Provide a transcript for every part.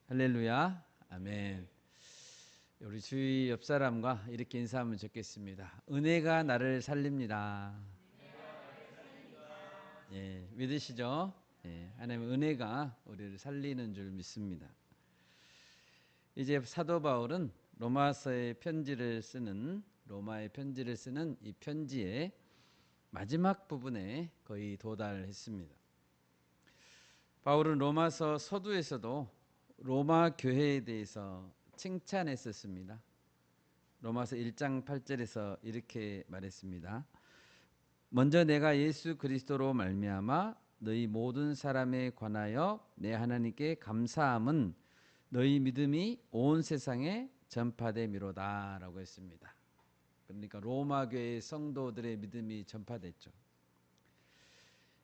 할렐루야. 아멘. 우리 주위 옆 사람과 이렇게 인사하면 좋겠습니다. 은혜가 나를 살립니다. 예, 믿으시죠? 예, 하나님의 은혜가 우리를 살리는 줄 믿습니다. 이제 사도 바울은 로마의 편지를 쓰는 이 편지의 마지막 부분에 거의 도달했습니다. 바울은 로마서 서두에서도 로마 교회에 대해서 칭찬했었습니다. 로마서 1장 8절에서 이렇게 말했습니다. 먼저 내가 예수 그리스도로 말미암아 너희 모든 사람에 관하여 내 하나님께 감사함은 너희 믿음이 온 세상에 전파됨이로다 라고 했습니다. 그러니까 로마 교회의 성도들의 믿음이 전파됐죠.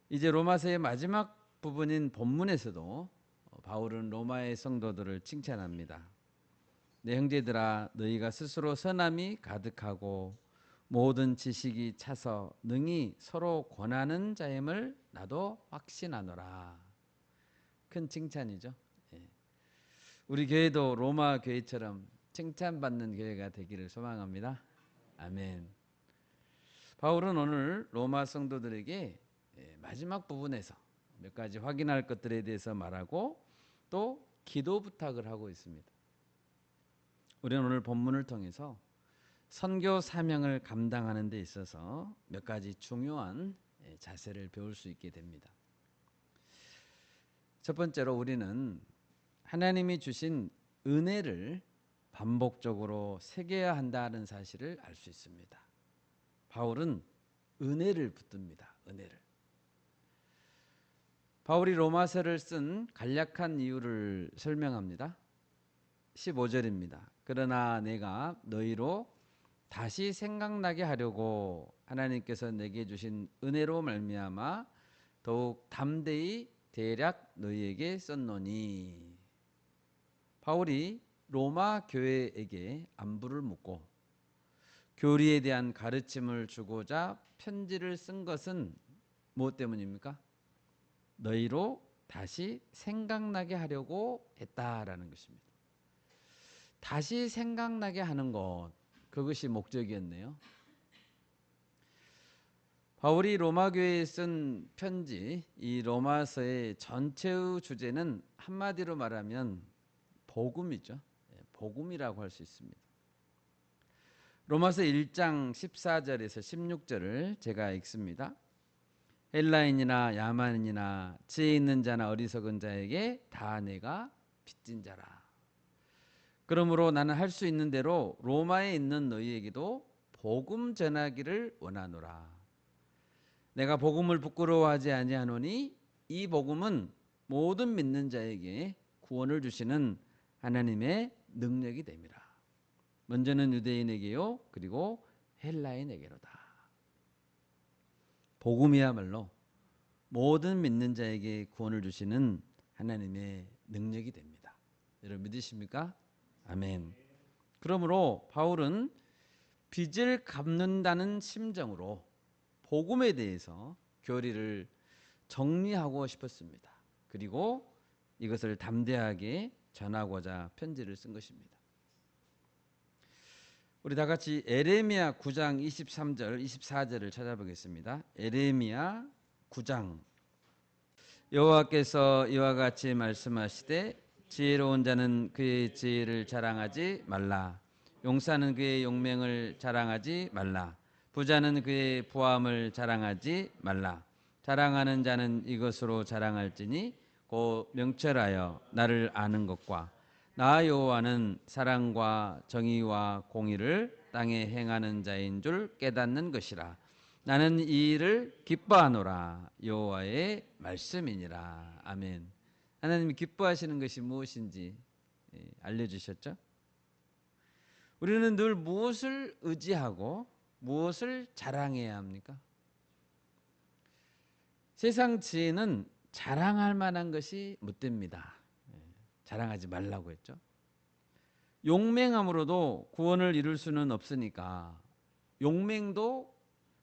이제 로마서의 마지막 부분인 본문에서도 바울은 로마의 성도들을 칭찬합니다. 내 형제들아 너희가 스스로 선함이 가득하고 모든 지식이 차서 능히 서로 권하는 자임을 나도 확신하노라. 큰 칭찬이죠. 예. 우리 교회도 로마 교회처럼 칭찬받는 교회가 되기를 소망합니다. 아멘. 바울은 오늘 로마 성도들에게 마지막 부분에서 몇 가지 확인할 것들에 대해서 말하고 또 기도 부탁을 하고 있습니다. 우리는 오늘 본문을 통해서 선교 사명을 감당하는 데 있어서 몇 가지 중요한 자세를 배울 수 있게 됩니다. 첫 번째로 우리는 하나님이 주신 은혜를 반복적으로 새겨야 한다는 사실을 알 수 있습니다. 바울은 은혜를 붙듭니다. 은혜를. 바울이 로마서를 쓴 간략한 이유를 설명합니다. 15절입니다. 그러나 내가 너희로 다시 생각나게 하려고 하나님께서 내게 주신 은혜로 말미암아 더욱 담대히 대략 너희에게 썼노니. 바울이 로마 교회에게 안부를 묻고 교리에 대한 가르침을 주고자 편지를 쓴 것은 무엇 때문입니까? 너희로 다시 생각나게 하려고 했다라는 것입니다. 다시 생각나게 하는 것, 그것이 목적이었네요. 바울이 로마 교회에 쓴 편지, 이 로마서의 전체의 주제는 한마디로 말하면 복음이죠. 복음이라고 할 수 있습니다. 로마서 1장 14절에서 16절을 제가 읽습니다. 헬라인이나 야만인이나 지혜 있는 자나 어리석은 자에게 다 내가 빚진 자라. 그러므로 나는 할 수 있는 대로 로마에 있는 너희에게도 복음 전하기를 원하노라. 내가 복음을 부끄러워하지 아니하노니 이 복음은 모든 믿는 자에게 구원을 주시는 하나님의 능력이 됨이라. 먼저는 유대인에게요, 그리고 헬라인에게로다. 복음이야말로 모든 믿는 자에게 구원을 주시는 하나님의 능력이 됩니다. 여러분 믿으십니까? 아멘. 그러므로 바울은 빚을 갚는다는 심정으로 복음에 대해서 교리를 정리하고 싶었습니다. 그리고 이것을 담대하게 전하고자 편지를 쓴 것입니다. 우리 다 같이 에레미야 9장 23절, 24절을 찾아보겠습니다. 에레미야 9장. 여호와께서 이와 같이 말씀하시되 지혜로운 자는 그의 지혜를 자랑하지 말라. 용사는 그의 용맹을 자랑하지 말라. 부자는 그의 부함을 자랑하지 말라. 자랑하는 자는 이것으로 자랑할지니 곧 명철하여 나를 아는 것과 나 여호와는 사랑과 정의와 공의를 땅에 행하는 자인 줄 깨닫는 것이라. 나는 이 일을 기뻐하노라. 여호와의 말씀이니라. 아멘. 하나님이 기뻐하시는 것이 무엇인지 알려주셨죠? 우리는 늘 무엇을 의지하고 무엇을 자랑해야 합니까? 세상 지혜는 자랑할 만한 것이 못 됩니다. 자랑하지 말라고 했죠. 용맹함으로도 구원을 이룰 수는 없으니까 용맹도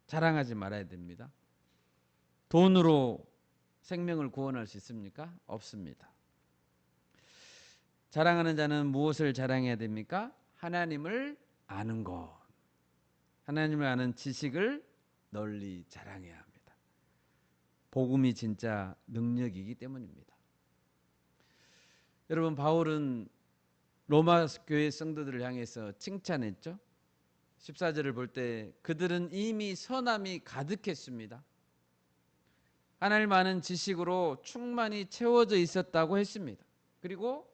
자랑하지 말아야 됩니다. 돈으로 생명을 구원할 수 있습니까? 없습니다. 자랑하는 자는 무엇을 자랑해야 됩니까? 하나님을 아는 것. 하나님을 아는 지식을 널리 자랑해야 합니다. 복음이 진짜 능력이기 때문입니다. 여러분, 바울은 로마 교회 성도들을 향해서 칭찬했죠. 14절을 볼 때 그들은 이미 선함이 가득했습니다. 하나님 아는 지식으로 충만히 채워져 있었다고 했습니다. 그리고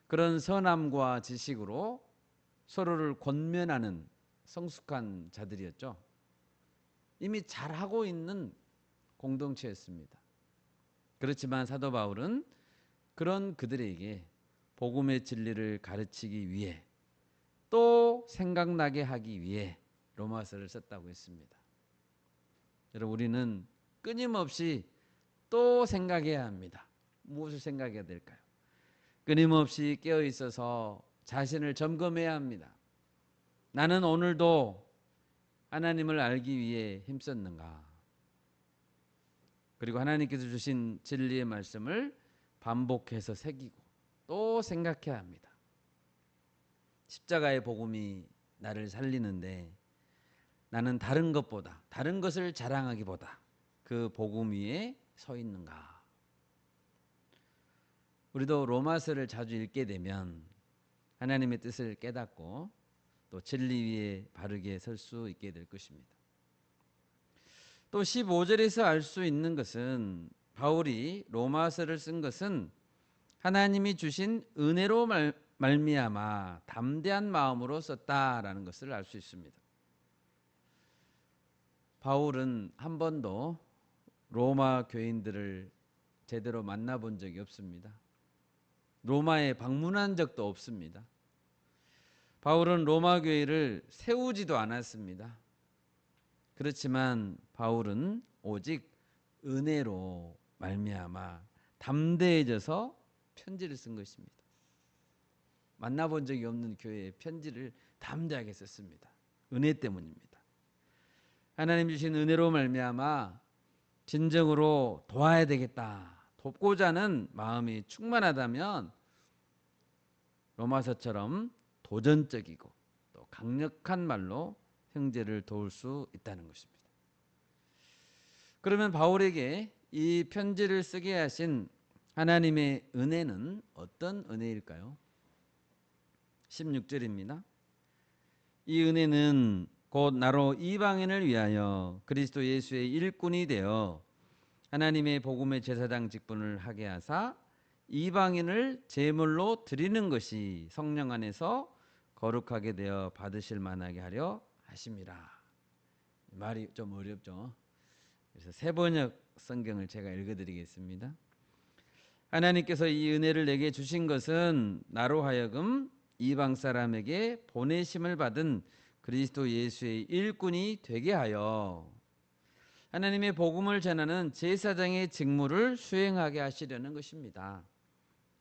그런 선함과 지식으로 서로를 권면하는 성숙한 자들이었죠. 이미 잘하고 있는 공동체였습니다. 그렇지만 사도 바울은 그런 그들에게 복음의 진리를 가르치기 위해 또 생각나게 하기 위해 로마서를 썼다고 했습니다. 여러분, 우리는 끊임없이 또 생각해야 합니다. 무엇을 생각해야 될까요? 끊임없이 깨어 있어서 자신을 점검해야 합니다. 나는 오늘도 하나님을 알기 위해 힘썼는가? 그리고 하나님께서 주신 진리의 말씀을 반복해서 새기고 또 생각해야 합니다. 십자가의 복음이 나를 살리는데 나는 다른 것보다, 다른 것을 자랑하기보다 그 복음 위에 서 있는가? 우리도 로마서를 자주 읽게 되면 하나님의 뜻을 깨닫고 또 진리 위에 바르게 설 수 있게 될 것입니다. 또 15절에서 알 수 있는 것은 바울이 로마서를 쓴 것은 하나님이 주신 은혜로 말미암아 담대한 마음으로 썼다라는 것을 알 수 있습니다. 바울은 한 번도 로마 교인들을 제대로 만나본 적이 없습니다. 로마에 방문한 적도 없습니다. 바울은 로마 교회를 세우지도 않았습니다. 그렇지만 바울은 오직 은혜로 말미암아 담대해져서 편지를 쓴 것입니다. 만나본 적이 없는 교회에 편지를 담대하게 썼습니다. 은혜 때문입니다. 하나님 주신 은혜로 말미암아 진정으로 도와야 되겠다, 돕고자 하는 마음이 충만하다면 로마서처럼 도전적이고 또 강력한 말로 형제를 도울 수 있다는 것입니다. 그러면 바울에게 이 편지를 쓰게 하신 하나님의 은혜는 어떤 은혜일까요? 16절입니다. 이 은혜는 곧 나로 이방인을 위하여 그리스도 예수의 일꾼이 되어 하나님의 복음의 제사장 직분을 하게 하사 이방인을 제물로 드리는 것이 성령 안에서 거룩하게 되어 받으실 만하게 하려 하심이라. 말이 좀 어렵죠. 그래서 세번역 성경을 제가 읽어드리겠습니다. 하나님께서 이 은혜를 내게 주신 것은 나로 하여금 이방 사람에게 보내심을 받은 그리스도 예수의 일꾼이 되게 하여 하나님의 복음을 전하는 제사장의 직무를 수행하게 하시려는 것입니다.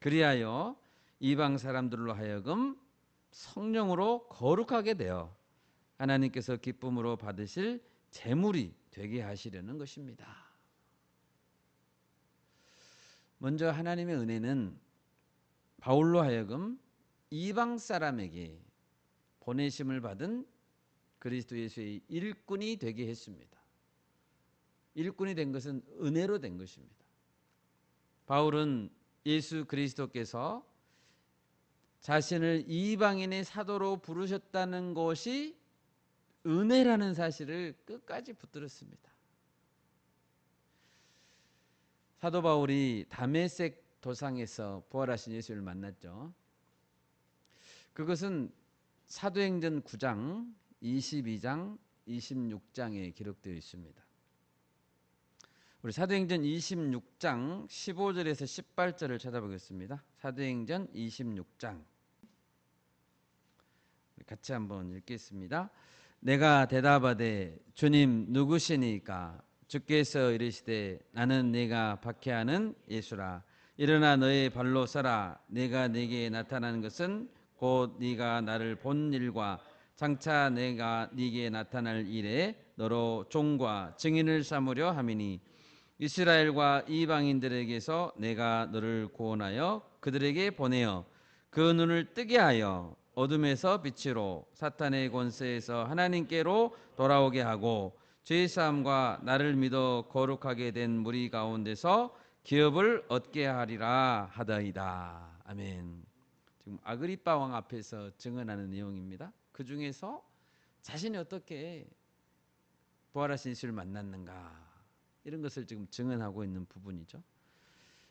그리하여 이방 사람들로 하여금 성령으로 거룩하게 되어 하나님께서 기쁨으로 받으실 제물이 되게 하시려는 것입니다. 먼저 하나님의 은혜는 바울로 하여금 이방 사람에게 보내심을 받은 그리스도 예수의 일꾼이 되게 했습니다. 일꾼이 된 것은 은혜로 된 것입니다. 바울은 예수 그리스도께서 자신을 이방인의 사도로 부르셨다는 것이 은혜라는 사실을 끝까지 붙들었습니다. 사도 바울이 다메섹 도상에서 부활하신 예수를 만났죠. 그것은 사도행전 9장, 22장, 26장에 기록되어 있습니다. 우리 사도행전 26장 15절에서 18절을 찾아보겠습니다. 사도행전 26장 같이 한번 읽겠습니다. 내가 대답하되 주님 누구시니까? 주께서 이르시되 나는 네가 박해하는 예수라. 일어나 너의 발로 서라. 내가 네게 나타나는 것은 곧 네가 나를 본 일과 장차 내가 네게 나타날 일에 너로 종과 증인을 삼으려 함이니 이스라엘과 이방인들에게서 내가 너를 구원하여 그들에게 보내어 그 눈을 뜨게 하여 어둠에서 빛으로 사탄의 권세에서 하나님께로 돌아오게 하고 죄의 사함과 나를 믿어 거룩하게 된 무리 가운데서 기업을 얻게 하리라 하더이다. 아멘. 지금 아그리빠 왕 앞에서 증언하는 내용입니다. 그 중에서 자신이 어떻게 부활하신 예수를 만났는가 이런 것을 지금 증언하고 있는 부분이죠.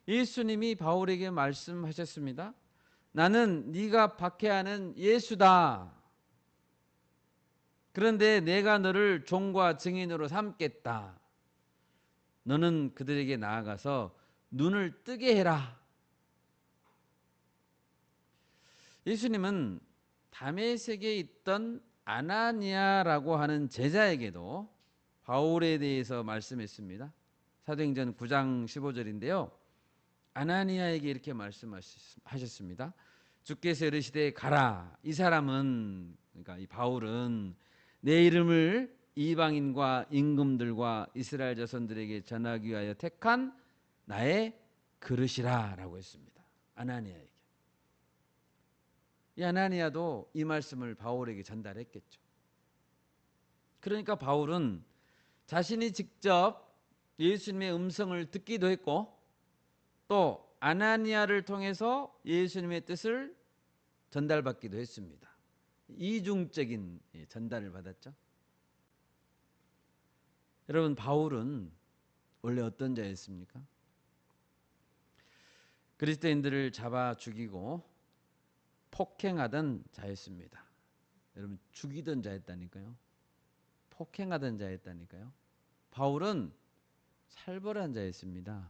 예수님이 바울에게 말씀하셨습니다. 나는 네가 박해하는 예수다. 그런데 내가 너를 종과 증인으로 삼겠다. 너는 그들에게 나아가서 눈을 뜨게 해라. 예수님은 다메섹에 있던 아나니아라고 하는 제자에게도 바울에 대해서 말씀했습니다. 사도행전 9장 15절인데요. 아나니아에게 이렇게 말씀하셨습니다. 주께서 이르시되 가라. 이 사람은, 그러니까 이 바울은 내 이름을 이방인과 임금들과 이스라엘 자손들에게 전하기 위하여 택한 나의 그릇이라 라고 했습니다. 아나니아에게. 이 아나니아도 이 말씀을 바울에게 전달했겠죠. 그러니까 바울은 자신이 직접 예수님의 음성을 듣기도 했고 또 아나니아를 통해서 예수님의 뜻을 전달받기도 했습니다. 이중적인 전달을 받았죠. 여러분, 바울은 원래 어떤 자였습니까? 그리스도인들을 잡아 죽이고 폭행하던 자였습니다. 여러분, 죽이던 자였다니까요. 폭행하던 자였다니까요. 바울은 살벌한 자였습니다.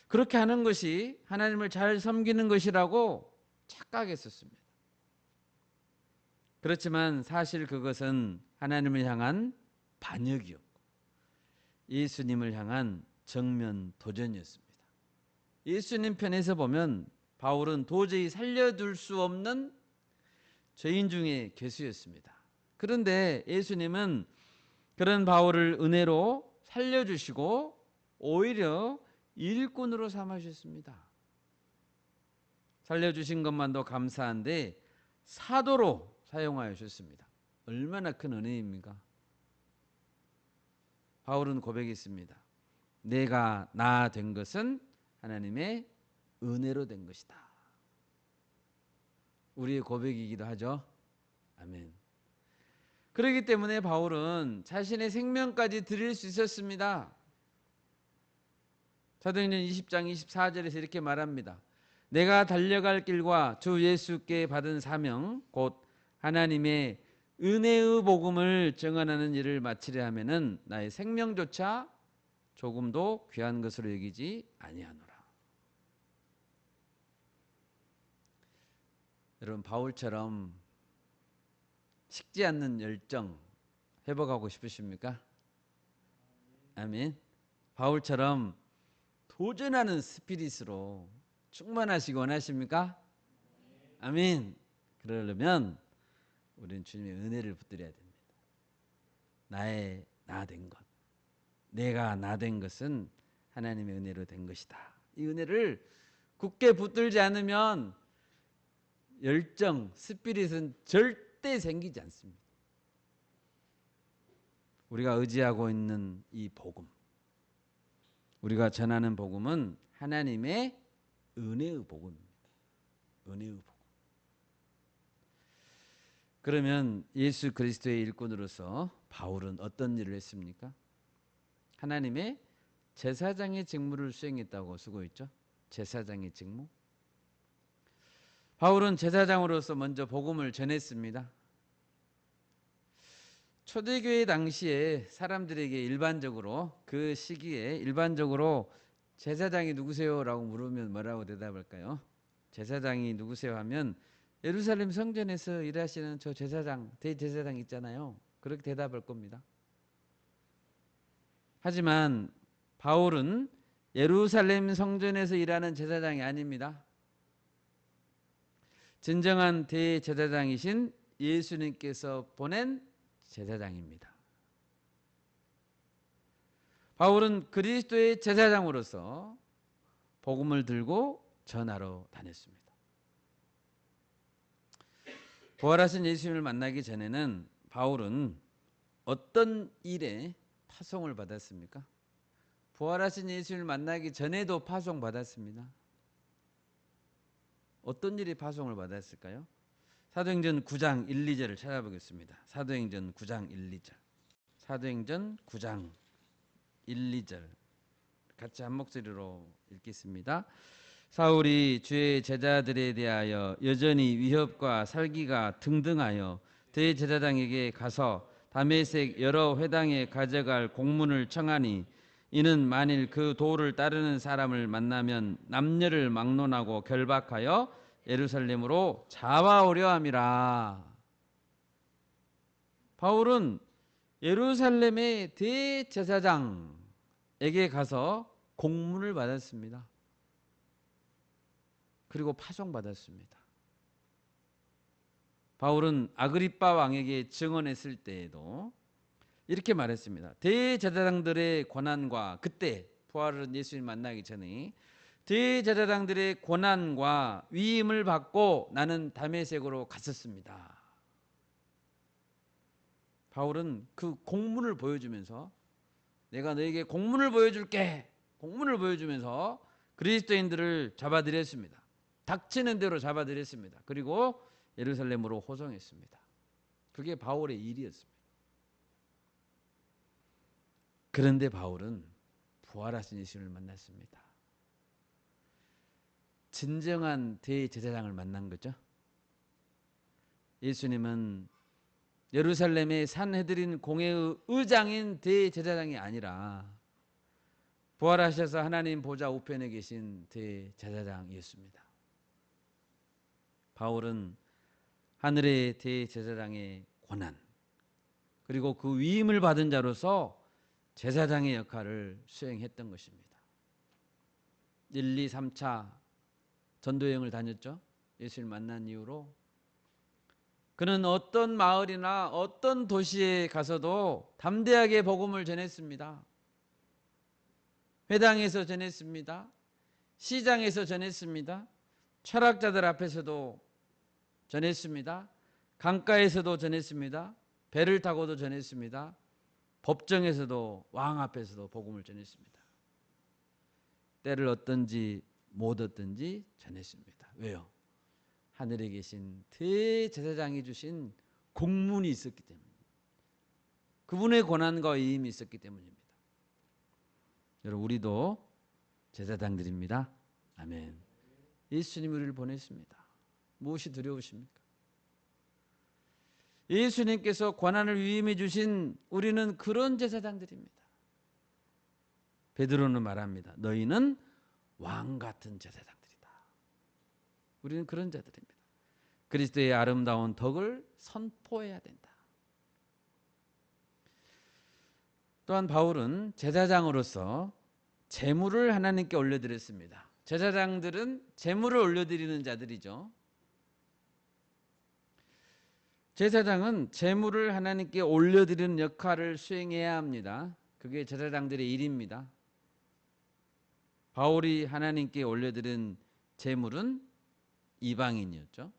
그렇게 하는 것이 하나님을 잘 섬기는 것이라고 착각했었습니다. 그렇지만 사실 그것은 하나님을 향한 반역이었고 예수님을 향한 정면 도전이었습니다. 예수님 편에서 보면 바울은 도저히 살려둘 수 없는 죄인 중에 괴수였습니다. 그런데 예수님은 그런 바울을 은혜로 살려주시고 오히려 일꾼으로 삼으셨습니다. 살려주신 것만도 감사한데 사도로 사용하셨습니다. 얼마나 큰 은혜입니까? 바울은 고백했습니다. 내가 나 된 것은 하나님의 은혜로 된 것이다. 우리의 고백이기도 하죠. 아멘. 그렇기 때문에 바울은 자신의 생명까지 드릴 수 있었습니다. 사도행전 20장 24절에서 이렇게 말합니다. 내가 달려갈 길과 주 예수께 받은 사명 곧 하나님의 은혜의 복음을 증언하는 일을 마치려 하면은 나의 생명조차 조금도 귀한 것으로 여기지 아니하노라. 여러분, 바울처럼 식지 않는 열정 회복하고 싶으십니까? 아멘. 바울처럼 도전하는 스피릿으로 충만하시기 원하십니까? 아멘. 그러려면 우리는 주님의 은혜를 붙들어야 됩니다. 나의 나 된 것, 내가 나 된 것은 하나님의 은혜로 된 것이다. 이 은혜를 굳게 붙들지 않으면 열정, 스피릿은 절대 생기지 않습니다. 우리가 의지하고 있는 이 복음, 우리가 전하는 복음은 하나님의 은혜의 복음입니다. 은혜의 복음. 그러면 예수 그리스도의 일꾼으로서 바울은 어떤 일을 했습니까? 하나님의 제사장의 직무를 수행했다고 쓰고 있죠. 제사장의 직무. 바울은 제사장으로서 먼저 복음을 전했습니다. 초대교회 당시에 사람들에게 일반적으로 그 시기에 일반적으로 제사장이 누구세요? 라고 물으면 뭐라고 대답할까요? 제사장이 누구세요? 하면 예루살렘 성전에서 일하시는 저 제사장, 대제사장 있잖아요. 그렇게 대답할 겁니다. 하지만 바울은 예루살렘 성전에서 일하는 제사장이 아닙니다. 진정한 대제사장이신 예수님께서 보낸 제사장입니다. 바울은 그리스도의 제사장으로서 복음을 들고 전하러 다녔습니다. 부활하신 예수님을 만나기 전에는 바울은 어떤 일에 파송을 받았습니까? 부활하신 예수님을 만나기 전에도 파송받았습니다. 어떤 일이 파송을 받았을까요? 사도행전 9장 1, 2절을 찾아보겠습니다. 사도행전 9장 1, 2절. 사도행전 9장 1, 2절 같이 한 목소리로 읽겠습니다. 사울이 주의 제자들에 대하여 여전히 위협과 살기가 등등하여 대제사장에게 가서 다메섹 여러 회당에 가져갈 공문을 청하니 이는 만일 그 도를 따르는 사람을 만나면 남녀를 막론하고 결박하여 예루살렘으로 잡아오려 함이라. 바울은 예루살렘의 대제사장에게 가서 공문을 받았습니다. 그리고 파송받았습니다. 바울은 아그리빠 왕에게 증언했을 때에도 이렇게 말했습니다. 대제사장들의 권한과 그때 부활한 예수님 만나기 전에 대제사장들의 권한과 위임을 받고 나는 다메섹으로 갔었습니다. 바울은 그 공문을 보여주면서 내가 너에게 공문을 보여줄게. 공문을 보여주면서 그리스도인들을 잡아들였습니다. 닥치는 대로 잡아들였습니다. 그리고 예루살렘으로 호송했습니다. 그게 바울의 일이었습니다. 그런데 바울은 부활하신 예수님을 만났습니다. 진정한 대제사장을 만난 거죠. 예수님은 예루살렘의 산헤드린 공회의 의장인 대제사장이 아니라 부활하셔서 하나님 보좌 우편에 계신 대제사장이었습니다. 바울은 하늘의 대제사장의 권한 그리고 그 위임을 받은 자로서 제사장의 역할을 수행했던 것입니다. 1, 2, 3차 전도여행을 다녔죠. 예수를 만난 이후로 그는 어떤 마을이나 어떤 도시에 가서도 담대하게 복음을 전했습니다. 회당에서 전했습니다. 시장에서 전했습니다. 철학자들 앞에서도 전했습니다. 강가에서도 전했습니다. 배를 타고도 전했습니다. 법정에서도 왕 앞에서도 복음을 전했습니다. 때를 얻든지 못 얻든지 전했습니다. 왜요? 하늘에 계신 대제사장이 주신 공문이 있었기 때문에 그분의 권한과 위임이 있었기 때문입니다. 여러분 우리도 제사장들입니다. 아멘. 예수님이 우리를 보냈습니다. 무엇이 두려우십니까? 예수님께서 권한을 위임해 주신 우리는 그런 제사장들입니다. 베드로는 말합니다. 너희는 왕 같은 제사장들이다. 우리는 그런 자들입니다. 그리스도의 아름다운 덕을 선포해야 된다. 또한 바울은 제사장으로서 제물을 하나님께 올려드렸습니다. 제사장들은 제물을 올려드리는 자들이죠. 제사장은 제물을 하나님께 올려드리는 역할을 수행해야 합니다. 그게 제사장들의 일입니다. 바울이 하나님께 올려드린 제물은 이방인이었죠.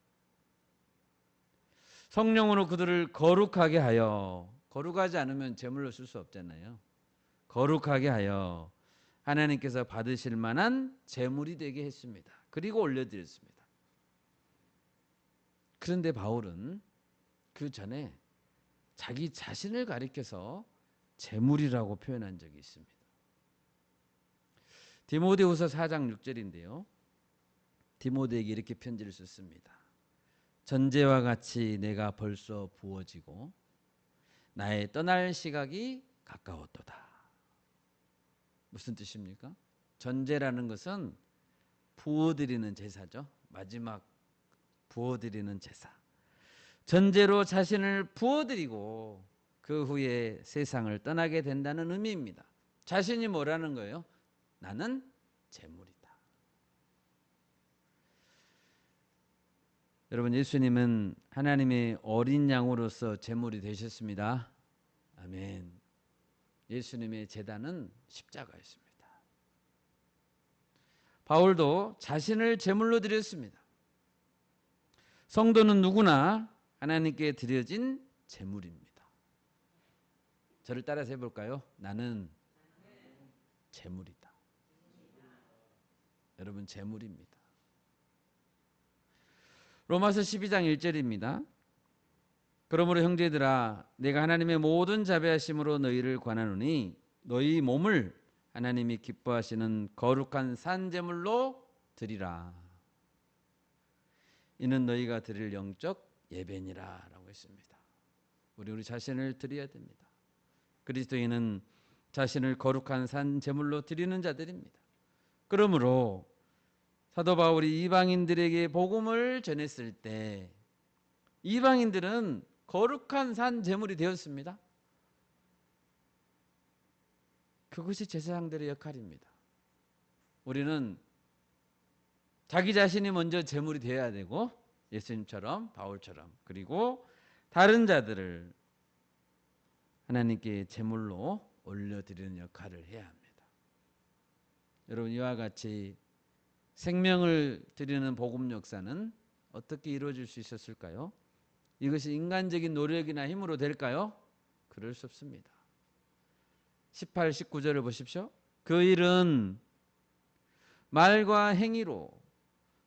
성령으로 그들을 거룩하게 하여, 거룩하지 않으면 제물로 쓸 수 없잖아요. 거룩하게 하여 하나님께서 받으실 만한 제물이 되게 했습니다. 그리고 올려드렸습니다. 그런데 바울은 그 전에 자기 자신을 가리켜서 제물이라고 표현한 적이 있습니다. 디모데후서 4장 6절인데요. 디모데에게 이렇게 편지를 썼습니다. 전제와 같이 내가 벌써 부어지고 나의 떠날 시각이 가까웠도다. 무슨 뜻입니까? 전제라는 것은 부어드리는 제사죠. 마지막 부어드리는 제사. 전제로 자신을 부어드리고 그 후에 세상을 떠나게 된다는 의미입니다. 자신이 뭐라는 거예요? 나는 제물이다. 여러분 예수님은 하나님의 어린 양으로서 제물이 되셨습니다. 아멘. 예수님의 제단은 십자가였습니다. 바울도 자신을 제물로 드렸습니다. 성도는 누구나 하나님께 드려진 제물입니다. 저를 따라서 해볼까요? 나는 제물이다. 여러분, 제물입니다. 로마서 12장 1절입니다. 그러므로 형제들아, 내가 하나님의 모든 자비하심으로 너희를 권하노니 너희 몸을 하나님이 기뻐하시는 거룩한 산 제물로 드리라. 이는 너희가 드릴 영적 예배니라 라고 했습니다. 우리 자신을 드려야 됩니다. 그리스도인은 자신을 거룩한 산 제물로 드리는 자들입니다. 그러므로 사도 바울이 이방인들에게 복음을 전했을 때 이방인들은 거룩한 산 제물이 되었습니다. 그것이 제사장들의 역할입니다. 우리는 자기 자신이 먼저 제물이 되어야 되고, 예수님처럼, 바울처럼, 그리고 다른 자들을 하나님께 제물로 올려드리는 역할을 해야 합니다. 여러분, 이와 같이 생명을 드리는 복음 역사는 어떻게 이루어질 수 있었을까요? 이것이 인간적인 노력이나 힘으로 될까요? 그럴 수 없습니다. 18, 19절을 보십시오. 그 일은 말과 행위로,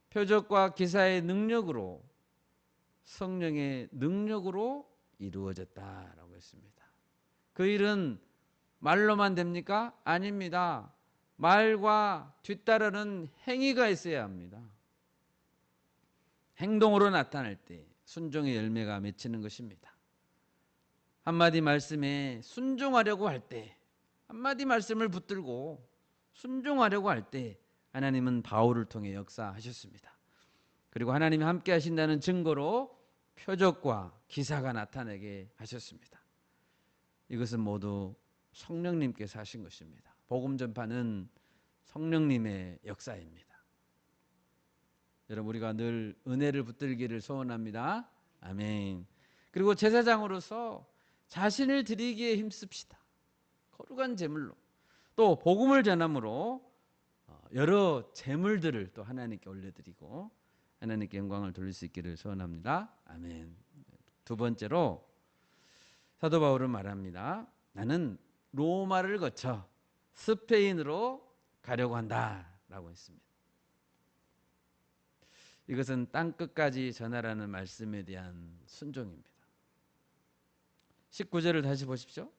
표적과 기사의 능력으로, 성령의 능력으로 이루어졌다라고 했습니다. 그 일은 말로만 됩니까? 아닙니다. 말과 뒤따르는 행위가 있어야 합니다. 행동으로 나타날 때 순종의 열매가 맺히는 것입니다. 한마디 말씀에 순종하려고 할 때, 한마디 말씀을 붙들고 순종하려고 할 때 하나님은 바울을 통해 역사하셨습니다. 그리고 하나님이 함께 하신다는 증거로 표적과 기사가 나타나게 하셨습니다. 이것은 모두 성령님께서 하신 것입니다. 복음 전파는 성령님의 역사입니다. 여러분, 우리가 늘 은혜를 붙들기를 소원합니다. 아멘. 그리고 제사장으로서 자신을 드리기에 힘씁시다. 거룩한 제물로, 또 복음을 전함으로 여러 제물들을 또 하나님께 올려드리고 하나님께 영광을 돌릴 수 있기를 소원합니다. 아멘. 두 번째로 사도 바울은 말합니다. 나는 로마를 거쳐 스페인으로 가려고 한다라고 했습니다. 이것은 땅끝까지 전하라는 말씀에 대한 순종입니다. 19절을 다시 보십시오.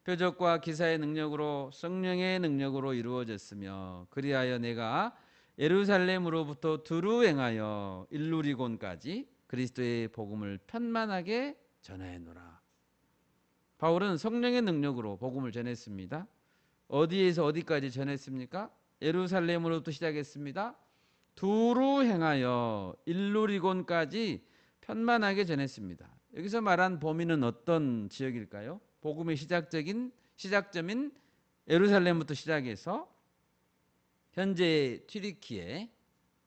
표적과 기사의 능력으로, 성령의 능력으로 이루어졌으며 그리하여 내가 예루살렘으로부터 두루 행하여 일루리곤까지 그리스도의 복음을 편만하게 전하였노라. 바울은 성령의 능력으로 복음을 전했습니다. 어디에서 어디까지 전했습니까? 예루살렘으로부터 시작했습니다. 두루 행하여 일루리곤까지 편만하게 전했습니다. 여기서 말한 범위는 어떤 지역일까요? 복음의 시작점인 예루살렘부터 시작해서 현재의 튀르키예,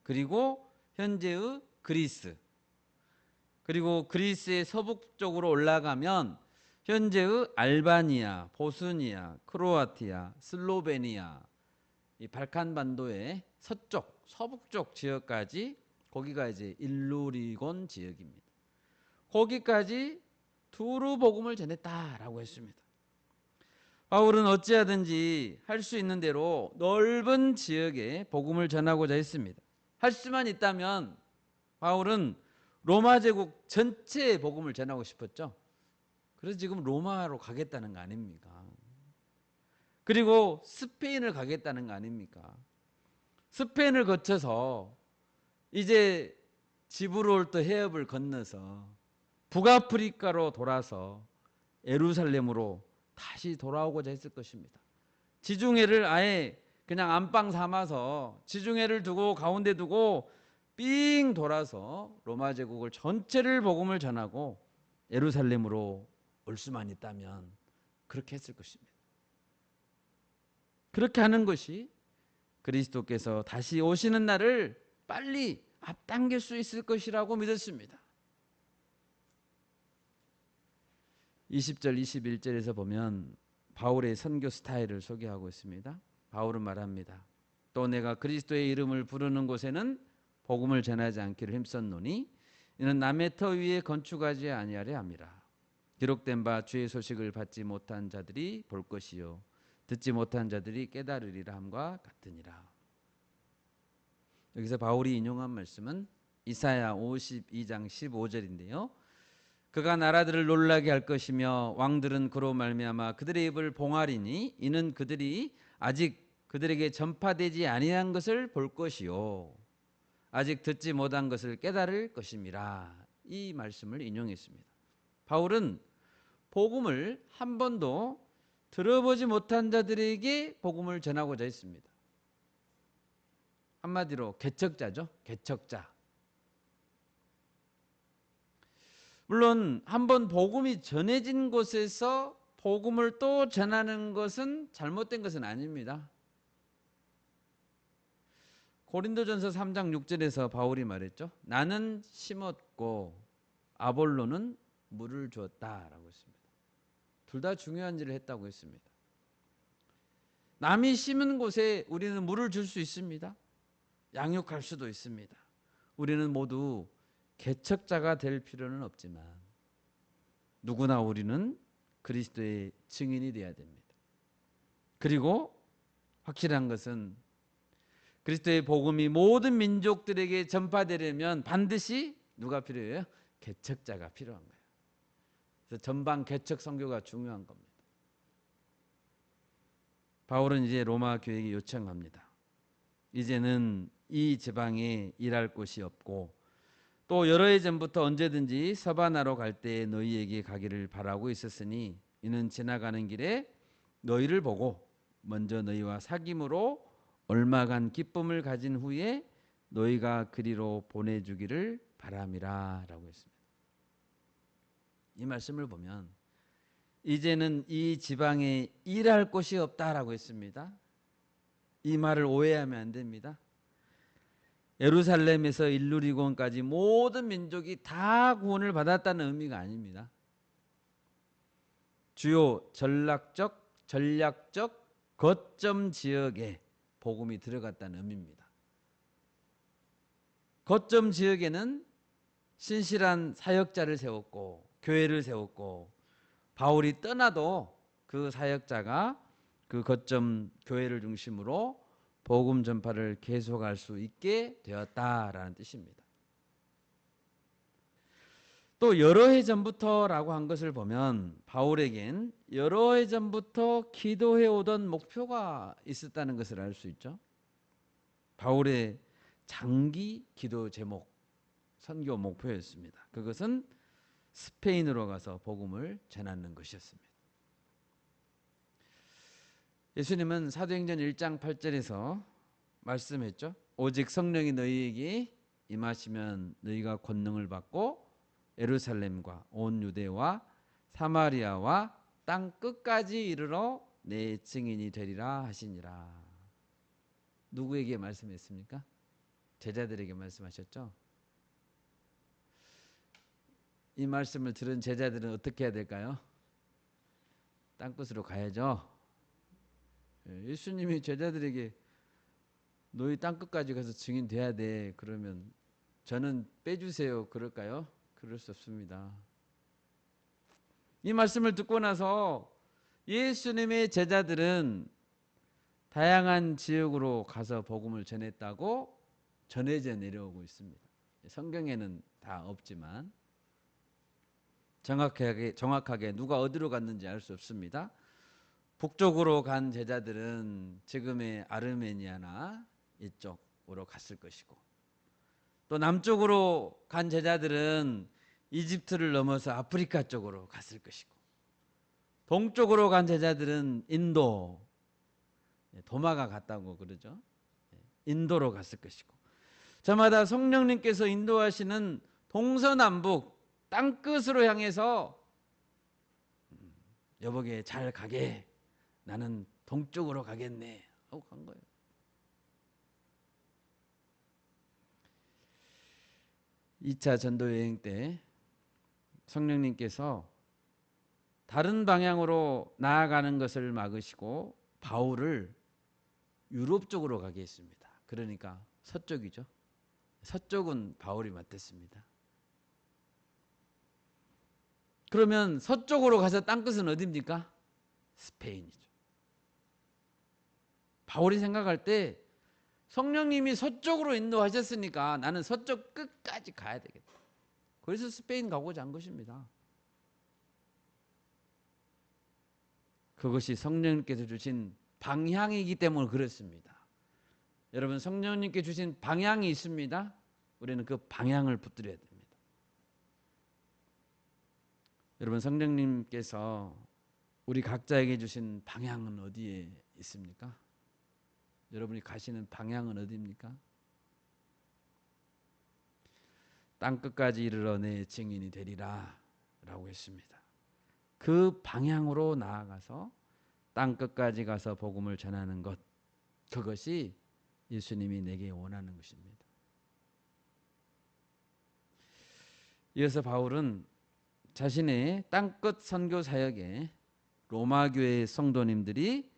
그리고 현재의 그리스, 그리고 그리스의 서북쪽으로 올라가면 현재의 알바니아, 보스니아, 크로아티아, 슬로베니아, 이 발칸반도의 서쪽, 서북쪽 지역까지, 거기가 이제 일루리곤 지역입니다. 거기까지 두루 복음을 전했다라고 했습니다. 바울은 어찌하든지 할 수 있는 대로 넓은 지역에 복음을 전하고자 했습니다. 할 수만 있다면 바울은 로마 제국 전체에 복음을 전하고 싶었죠. 그래서 지금 로마로 가겠다는 거 아닙니까? 그리고 스페인을 가겠다는 거 아닙니까? 스페인을 거쳐서 이제 지브롤터 해협을 건너서 북아프리카로 돌아서 예루살렘으로 다시 돌아오고자 했을 것입니다. 지중해를 아예 그냥 안방 삼아서 지중해를 두고 가운데 두고 삥 돌아서 로마 제국을 전체를 복음을 전하고 예루살렘으로 올 수만 있다면 그렇게 했을 것입니다. 그렇게 하는 것이 그리스도께서 다시 오시는 날을 빨리 앞당길 수 있을 것이라고 믿었습니다. 20절 21절에서 보면 바울의 선교 스타일을 소개하고 있습니다. 바울은 말합니다. 또 내가 그리스도의 이름을 부르는 곳에는 복음을 전하지 않기를 힘썼노니 이는 남의 터 위에 건축하지 아니하려 함이라. 기록된 바 주의 소식을 받지 못한 자들이 볼 것이요 듣지 못한 자들이 깨달으리라 함과 같으니라. 여기서 바울이 인용한 말씀은 이사야 52장 15절인데요. 그가 나라들을 놀라게 할 것이며 왕들은 그로 말미암아 그들의 입을 봉하리니 이는 그들이 아직 그들에게 전파되지 아니한 것을 볼 것이요 아직 듣지 못한 것을 깨달을 것임이라. 이 말씀을 인용했습니다. 바울은 복음을 한 번도 들어보지 못한 자들에게 복음을 전하고자 했습니다. 한마디로 개척자죠. 개척자. 물론 한번 복음이 전해진 곳에서 복음을 또 전하는 것은 잘못된 것은 아닙니다. 고린도전서 3장 6절에서 바울이 말했죠. 나는 심었고 아볼로는 물을 주었다라고 했습니다. 둘 다 중요한 일을 했다고 했습니다. 남이 심은 곳에 우리는 물을 줄 수 있습니다. 양육할 수도 있습니다. 우리는 모두 개척자가 될 필요는 없지만 누구나 우리는 그리스도의 증인이 되어야 됩니다. 그리고 확실한 것은 그리스도의 복음이 모든 민족들에게 전파되려면 반드시 누가 필요해요? 개척자가 필요한 거예요. 그래서 전방 개척 선교가 중요한 겁니다. 바울은 이제 로마 교회에게 요청합니다. 이제는 이 지방에 일할 곳이 없고 또 여러 해 전부터 언제든지 서바나로 갈 때 너희에게 가기를 바라고 있었으니 이는 지나가는 길에 너희를 보고 먼저 너희와 사귐으로 얼마간 기쁨을 가진 후에 너희가 그리로 보내주기를 바람이라 라고 했습니다. 이 말씀을 보면 이제는 이 지방에 일할 곳이 없다라고 했습니다. 이 말을 오해하면 안 됩니다. 예루살렘에서 일루리곤까지 모든 민족이 다 구원을 받았다는 의미가 아닙니다. 주요 전략적 거점 지역에 복음이 들어갔다는 의미입니다. 거점 지역에는 신실한 사역자를 세웠고 교회를 세웠고 바울이 떠나도 그 사역자가 그 거점 교회를 중심으로 복음 전파를 계속할 수 있게 되었다라는 뜻입니다. 또 여러 해 전부터라고 한 것을 보면 바울에겐 여러 해 전부터 기도해 오던 목표가 있었다는 것을 알 수 있죠. 바울의 장기 기도 제목, 선교 목표였습니다. 그것은 스페인으로 가서 복음을 전하는 것이었습니다. 예수님은 사도행전 1장 8절에서 말씀했죠. 오직 성령이 너희에게 임하시면 너희가 권능을 받고 예루살렘과 온 유대와 사마리아와 땅 끝까지 이르러 내 증인이 되리라 하시니라. 누구에게 말씀했습니까? 제자들에게 말씀하셨죠. 이 말씀을 들은 제자들은 어떻게 해야 될까요? 땅끝으로 가야죠. 예수님이 제자들에게 너희 땅끝까지 가서 증인 돼야 돼. 그러면 저는 빼주세요. 그럴까요? 그럴 수 없습니다. 이 말씀을 듣고 나서 예수님의 제자들은 다양한 지역으로 가서 복음을 전했다고 전해져 내려오고 있습니다. 성경에는 다 없지만 정확하게 누가 어디로 갔는지 알 수 없습니다. 북쪽으로 간 제자들은 지금의 아르메니아나 이쪽으로 갔을 것이고 또 남쪽으로 간 제자들은 이집트를 넘어서 아프리카 쪽으로 갔을 것이고 동쪽으로 간 제자들은 인도, 도마가 갔다고 그러죠. 인도로 갔을 것이고 저마다 성령님께서 인도하시는 동서남북 땅끝으로 향해서 여보게 잘 가게 나는 동쪽으로 가겠네 하고 간 거예요. 이 차 전도 여행 때 성령님께서 다른 방향으로 나아가는 것을 막으시고 바울을 유럽 쪽으로 가게 했습니다. 그러니까 서쪽이죠. 서쪽은 바울이 맡았습니다. 그러면 서쪽으로 가서 땅끝은 어디입니까? 스페인이죠. 바울이 생각할 때 성령님이 서쪽으로 인도하셨으니까 나는 서쪽 끝까지 가야 되겠다. 그래서 스페인 가고자 한 것입니다. 그것이 성령님께서 주신 방향이기 때문에 그렇습니다. 여러분, 성령님께 주신 방향이 있습니다. 우리는 그 방향을 붙들어야 됩니다. 여러분, 성령님께서 우리 각자에게 주신 방향은 어디에 있습니까? 여러분이 가시는 방향은 어디입니까? 땅끝까지 이르러 내 증인이 되리라 라고 했습니다. 그 방향으로 나아가서 땅끝까지 가서 복음을 전하는 것, 그것이 예수님이 내게 원하는 것입니다. 이어서 바울은 자신의 땅끝 선교 사역에 로마 교회 성도님들이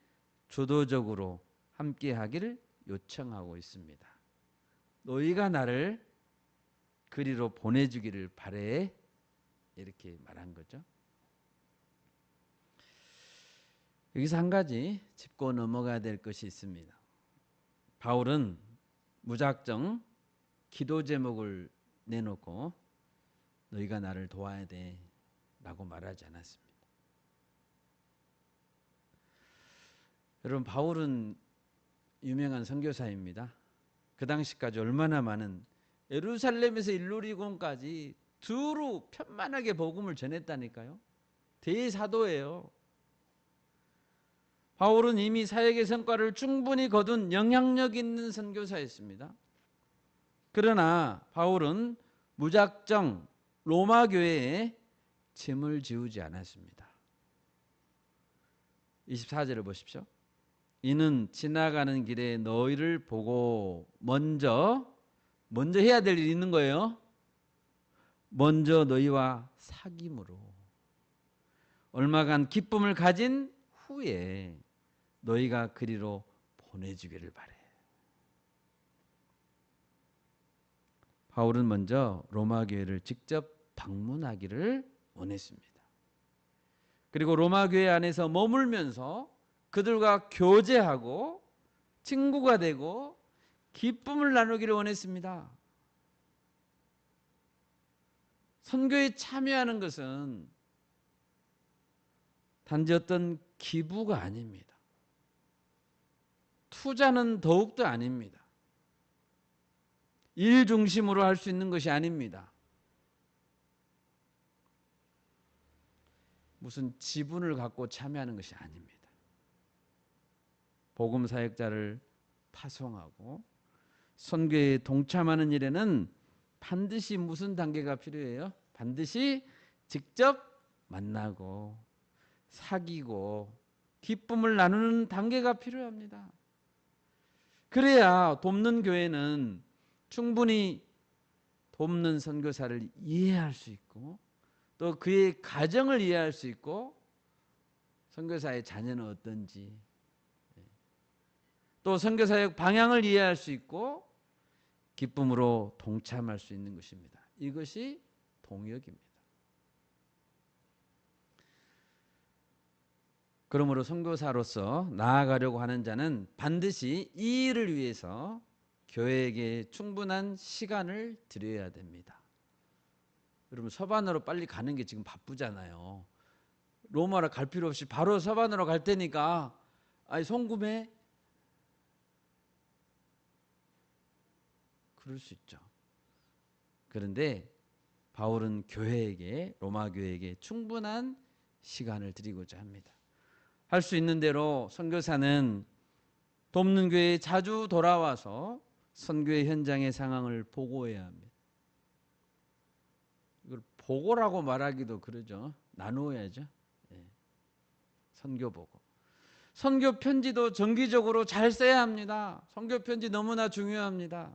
주도적으로 함께하기를 요청하고 있습니다. 너희가 나를 그리로 보내주기를 바래, 이렇게 말한 거죠. 여기서 한 가지 짚고 넘어가야 될 것이 있습니다. 바울은 무작정 기도 제목을 내놓고 너희가 나를 도와야 돼 라고 말하지 않았습니다. 여러분, 바울은 유명한 선교사입니다. 그 당시까지 얼마나 많은, 예루살렘에서 일루리곤까지 두루 편만하게 복음을 전했다니까요. 대사도예요. 바울은 이미 사역의 성과를 충분히 거둔 영향력 있는 선교사였습니다. 그러나 바울은 무작정 로마 교회에 짐을 지우지 않았습니다. 24절을 보십시오. 이는 지나가는 길에 너희를 보고 먼저 해야 될 일이 있는 거예요. 먼저 너희와 사귐으로 얼마간 기쁨을 가진 후에 너희가 그리로 보내주기를 바래. 바울은 먼저 로마 교회를 직접 방문하기를 원했습니다. 그리고 로마 교회 안에서 머물면서 그들과 교제하고 친구가 되고 기쁨을 나누기를 원했습니다. 선교에 참여하는 것은 단지 어떤 기부가 아닙니다. 투자는 더욱더 아닙니다. 일 중심으로 할 수 있는 것이 아닙니다. 무슨 지분을 갖고 참여하는 것이 아닙니다. 복음 사역자를 파송하고 선교에 동참하는 일에는 반드시 무슨 단계가 필요해요? 반드시 직접 만나고 사귀고 기쁨을 나누는 단계가 필요합니다. 그래야 돕는 교회는 충분히 돕는 선교사를 이해할 수 있고 또 그의 가정을 이해할 수 있고 선교사의 자녀는 어떤지 또 선교사의 방향을 이해할 수 있고 기쁨으로 동참할 수 있는 것입니다. 이것이 동역입니다. 그러므로 선교사로서 나아가려고 하는 자는 반드시 이 일을 위해서 교회에게 충분한 시간을 드려야 됩니다. 여러분, 서반으로 빨리 가는 게 지금 바쁘잖아요. 로마로 갈 필요 없이 바로 서반으로 갈 테니까 송금해. 그럴 수 있죠. 그런데 바울은 교회에게, 로마 교회에게 충분한 시간을 드리고자 합니다. 할 수 있는 대로 선교사는 돕는 교회에 자주 돌아와서 선교의 현장의 상황을 보고해야 합니다. 이걸 보고라고 말하기도 그러죠. 나누어야죠. 선교 보고. 선교 편지도 정기적으로 잘 써야 합니다. 선교 편지 너무나 중요합니다.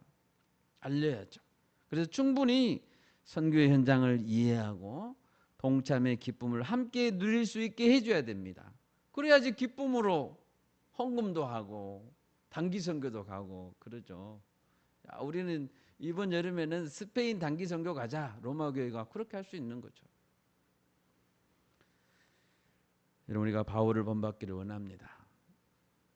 알려야죠. 그래서 충분히 선교의 현장을 이해하고 동참의 기쁨을 함께 누릴 수 있게 해줘야 됩니다. 그래야지 기쁨으로 헌금도 하고 단기 선교도 가고 그러죠. 야, 우리는 이번 여름에는 스페인 단기 선교 가자. 로마 교회가 그렇게 할 수 있는 거죠. 여러분, 우리가 바울을 본받기를 원합니다.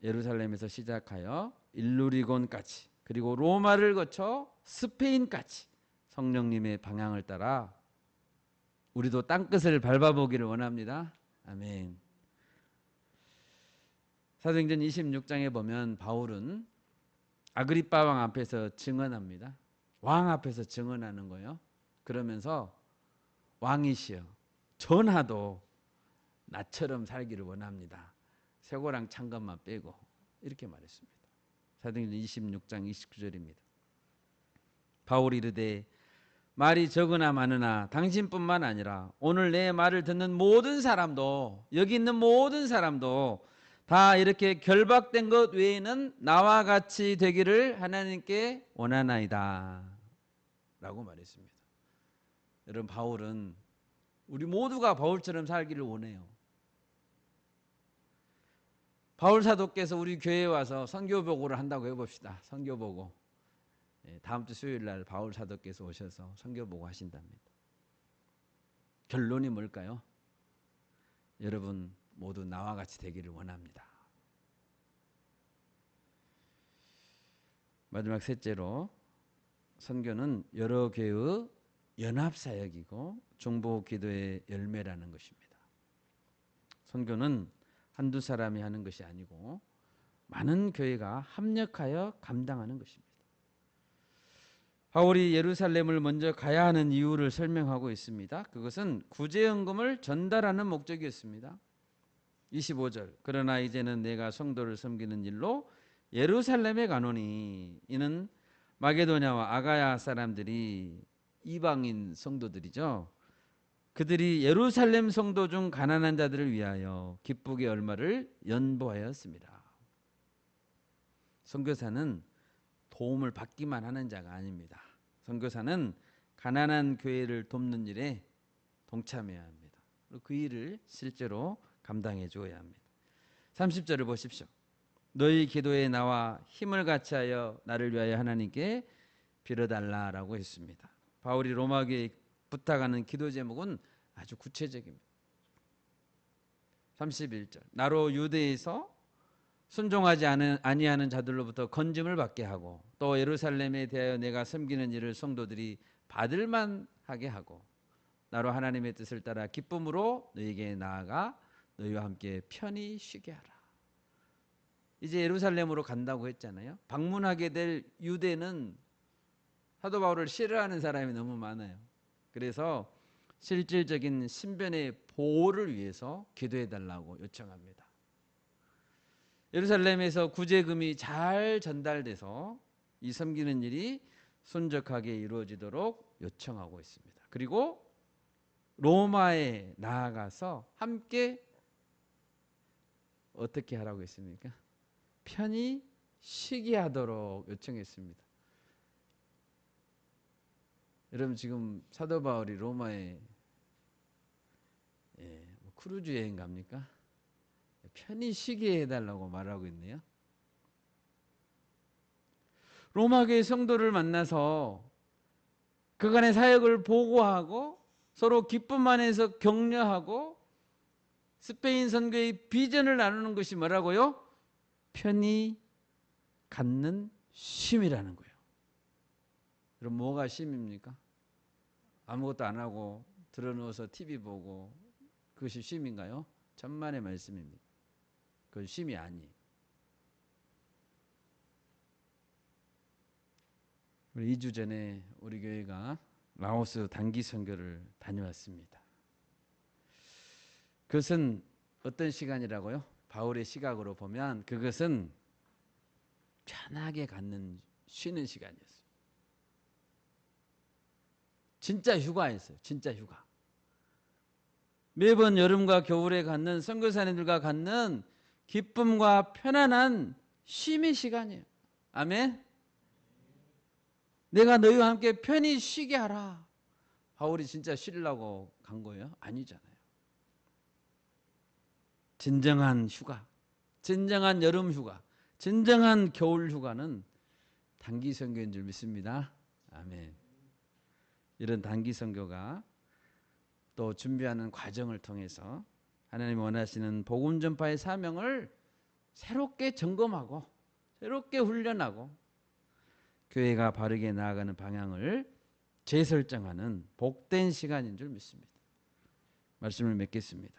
예루살렘에서 시작하여 일루리곤까지, 그리고 로마를 거쳐 스페인까지 성령님의 방향을 따라 우리도 땅끝을 밟아보기를 원합니다. 아멘. 사도행전 26장에 보면 바울은 아그리빠 왕 앞에서 증언합니다. 왕 앞에서 증언하는 거예요. 그러면서 왕이시여, 전하도 나처럼 살기를 원합니다. 쇠고랑 창것만 빼고, 이렇게 말했습니다. 사도행전 26장 29절입니다. 바울이 이르되 말이 적으나 많으나 당신뿐만 아니라 오늘 내 말을 듣는 모든 사람도, 여기 있는 모든 사람도 다 이렇게 결박된 것 외에는 나와 같이 되기를 하나님께 원하나이다 라고 말했습니다. 여러분, 바울은 우리 모두가 바울처럼 살기를 원해요. 바울 사도께서 우리 교회에 와서 선교보고를 한다고 해봅시다. 선교보고. 다음 주 수요일 날 바울 사도께서 오셔서 선교보고 하신답니다. 결론이 뭘까요? 여러분 모두 나와 같이 되기를 원합니다. 마지막 셋째로, 선교는 여러 교회의 연합사역이고 중보기도의 열매라는 것입니다. 선교는 한두 사람이 하는 것이 아니고 많은 교회가 합력하여 감당하는 것입니다. 바울이 예루살렘을 먼저 가야 하는 이유를 설명하고 있습니다. 그것은 구제연금을 전달하는 목적이었습니다. 25절, 그러나 이제는 내가 성도를 섬기는 일로 예루살렘에 가노니, 이는 마게도냐와 아가야 사람들이 이방인 성도들이죠. 그들이 예루살렘 성도 중 가난한 자들을 위하여 기쁘게 얼마를 연보하였습니다. 선교사는 도움을 받기만 하는 자가 아닙니다. 선교사는 가난한 교회를 돕는 일에 동참해야 합니다. 그 일을 실제로 감당해 주어야 합니다. 30절을 보십시오. 너희 기도에 나와 힘을 같이하여 나를 위하여 하나님께 빌어달라라고 했습니다. 바울이 로마 교회에 부탁하는 기도 제목은 아주 구체적입니다. 31절, 나로 유대에서 순종하지 아니하는 자들로부터 건짐을 받게 하고, 또 예루살렘에 대하여 내가 섬기는 일을 성도들이 받을만 하게 하고, 나로 하나님의 뜻을 따라 기쁨으로 너희에게 나아가 너희와 함께 편히 쉬게 하라. 이제 예루살렘으로 간다고 했잖아요. 방문하게 될 유대는 사도 바울을 싫어하는 사람이 너무 많아요. 그래서 실질적인 신변의 보호를 위해서 기도해 달라고 요청합니다. 예루살렘에서 구제금이 잘 전달돼서 이 섬기는 일이 순적하게 이루어지도록 요청하고 있습니다. 그리고 로마에 나아가서 함께 어떻게 하라고 했습니까? 편히 쉬게 하도록 요청했습니다. 여러분, 지금 사도 바울이 로마에 크루즈 여행 갑니까? 편히 쉬게 해달라고 말하고 있네요. 로마 교회 성도를 만나서 그간의 사역을 보고하고 서로 기쁨 안에서 격려하고 스페인 선교의 비전을 나누는 것이 뭐라고요? 편히 갖는 쉼이라는 거예요. 그럼 뭐가 쉼입니까? 아무것도 안 하고 들어누워서 TV 보고, 그것이 쉼인가요? 천만의 말씀입니다. 그건 쉼이 아니에요. 우리 2주 전에 우리 교회가 라오스 단기 선교를 다녀왔습니다. 그것은 어떤 시간이라고요? 바울의 시각으로 보면 그것은 편하게 갖는 쉬는 시간이었어요. 진짜 휴가였어요. 진짜 휴가. 매번 여름과 겨울에 갖는 선교사님들과 갖는 기쁨과 편안한 쉼의 시간이에요. 아멘. 내가 너희와 함께 편히 쉬게 하라. 바울이 진짜 쉬려고 간 거예요? 아니잖아요. 진정한 휴가, 진정한 여름 휴가, 진정한 겨울 휴가는 단기 선교인 줄 믿습니다. 아멘. 이런 단기 선교가 또 준비하는 과정을 통해서 하나님 원하시는 복음 전파의 사명을 새롭게 점검하고 새롭게 훈련하고 교회가 바르게 나아가는 방향을 재설정하는 복된 시간인 줄 믿습니다. 말씀을 맺겠습니다.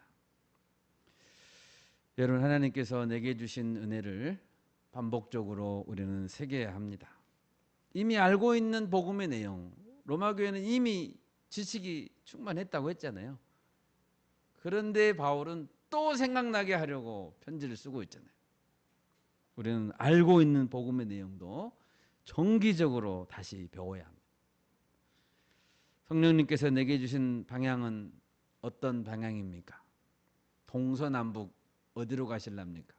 여러분, 하나님께서 내게 주신 은혜를 반복적으로 우리는 새겨야 합니다. 이미 알고 있는 복음의 내용, 로마 교회는 이미 지식이 충만했다고 했잖아요. 그런데 바울은 또 생각나게 하려고 편지를 쓰고 있잖아요. 우리는 알고 있는 복음의 내용도 정기적으로 다시 배워야 합니다. 성령님께서 내게 주신 방향은 어떤 방향입니까? 동서남북 어디로 가실랍니까?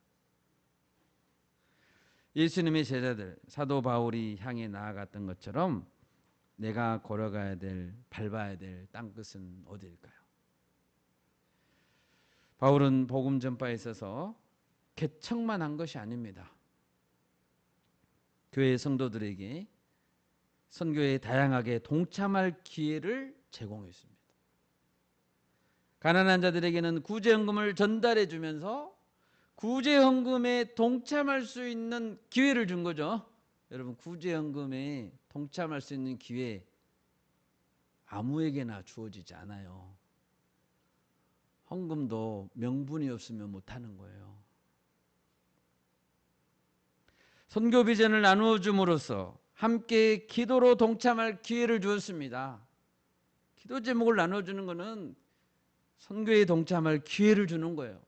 예수님의 제자들 사도 바울이 향해 나아갔던 것처럼 내가 걸어가야 될, 밟아야 될 땅끝은 어디일까요? 바울은 복음 전파에 있어서 개척만 한 것이 아닙니다. 교회 성도들에게 선교에 다양하게 동참할 기회를 제공했습니다. 가난한 자들에게는 구제헌금을 전달해 주면서 구제헌금에 동참할 수 있는 기회를 준 거죠. 여러분, 구제헌금에 동참할 수 있는 기회 아무에게나 주어지지 않아요. 헌금도 명분이 없으면 못하는 거예요. 선교 비전을 나누어 줌으로써 함께 기도로 동참할 기회를 주었습니다. 기도 제목을 나눠주는 것은 선교에 동참할 기회를 주는 거예요.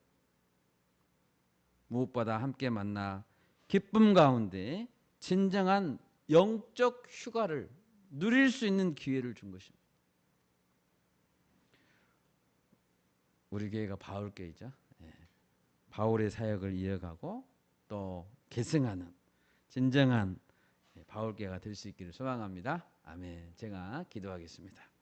무엇보다 함께 만나 기쁨 가운데 진정한 영적 휴가를 누릴 수 있는 기회를 준 것입니다. 우리 교회가 바울교회죠. 바울의 사역을 이어가고 또 계승하는 진정한 바울교회가 될 수 있기를 소망합니다. 아멘. 제가 기도하겠습니다.